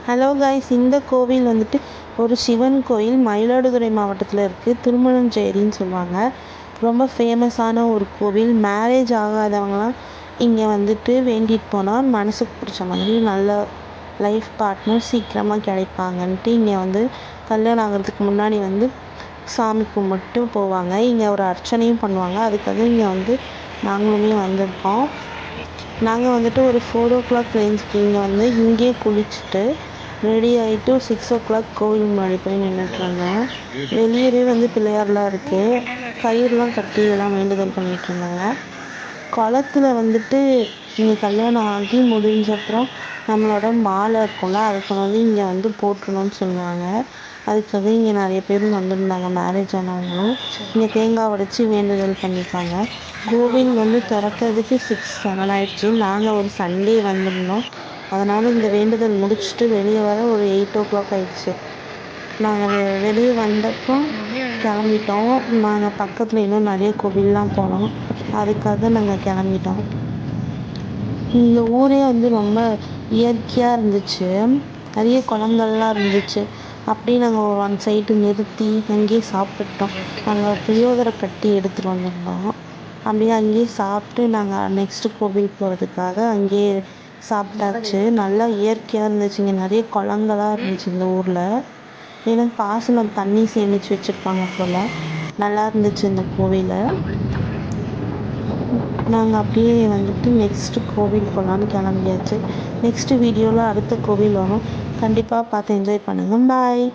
Hello guys, இந்த கோவில் வந்துட்டு ஒரு சிவன் கோயில் மயிலாடுதுறை மாவட்டத்தில் இருக்குது. திருமணஞ்சேரின்னு சொல்லுவாங்க. ரொம்ப ஃபேமஸான ஒரு கோவில். மேரேஜ் ஆகாதவங்களாம் இங்கே வந்துட்டு வேண்டிட்டு போனால் மனசுக்கு பிடிச்ச மாதிரி நல்ல லைஃப் பார்ட்னர் சீக்கிரமாக கிடைப்பாங்கன்ட்டு இங்கே வந்து கல்யாணம் ஆகிறதுக்கு முன்னாடி வந்து சாமி கும்பிட்டு போவாங்க. இங்கே ஒரு அர்ச்சனையும் பண்ணுவாங்க. அதுக்காக இங்கே வந்து நாங்களுமே வந்திருக்கோம். நாங்கள் வந்துட்டு ஒரு 4 o'clock ரேஞ்சுக்கு இங்கே வந்து இங்கேயே குளிச்சுட்டு ரெடி ஆகிட்டு 6 o'clock கோவில் முன்னாடி போய் நின்றுட்டுருந்தேன். வெளியவே வந்து பிள்ளையார்லாம் இருக்குது. கயிறுலாம் கட்டி எல்லாம் வேண்டுதல் பண்ணிகிட்டு இருந்தாங்க. குளத்துல வந்துட்டு இங்கே கல்யாணம் ஆகி முடிஞ்சப்புறம் நம்மளோட மாலை இருக்கும்ல, அதுக்கு வந்து இங்கே வந்து போட்டுருணும்னு சொல்லுவாங்க. அதுக்காக இங்கே நிறைய பேர் வந்திருந்தாங்க. மேரேஜ் ஆனவங்களும் இங்கே தேங்காய் உடைச்சி வேண்டுதல் பண்ணியிருக்காங்க. கோவில் வந்து திறக்கிறதுக்கு 6-7 ஆயிடுச்சு. நாங்கள் ஒரு சண்டே வந்திருந்தோம். அதனால் இந்த வேண்டுதல் முடிச்சுட்டு வெளியே வர ஒரு 8 o'clock ஆயிடுச்சு. நாங்கள் வெளியே வந்தப்போ கிளம்பிட்டோம். நாங்கள் பக்கத்தில் இன்னும் நிறைய கோவில்லாம் போனோம். அதுக்காக நாங்கள் கிளம்பிட்டோம். இந்த ஊரே வந்து ரொம்ப இயற்கையாக இருந்துச்சு. நிறைய குளங்கள்லாம் இருந்துச்சு. அப்படியே நாங்கள் ஒன் சைடு நிறுத்தி அங்கேயே சாப்பிட்டோம். நாங்கள் புளியோதரை கட்டி எடுத்துகிட்டு வந்திருந்தோம். அப்படியே அங்கேயே சாப்பிட்டு நாங்கள் நெக்ஸ்ட்டு கோவில் போகிறதுக்காக அங்கேயே சாப்பிட்டாச்சு. நல்லா இயற்கையாக இருந்துச்சு. இங்கே நிறைய குளங்களாக இருந்துச்சு இந்த ஊரில். ஏன்னா பாசனம் தண்ணி சேமித்து வச்சுருப்பாங்க போல். நல்லா இருந்துச்சு இந்த கோவில். நாங்கள் அப்படியே வந்துட்டு நெக்ஸ்ட்டு கோவில் போகலான்னு கிளம்பியாச்சு. நெக்ஸ்ட்டு வீடியோவில் அடுத்த கோவில் வரும். கண்டிப்பாக பார்த்து என்ஜாய் பண்ணுங்கள். பாய்.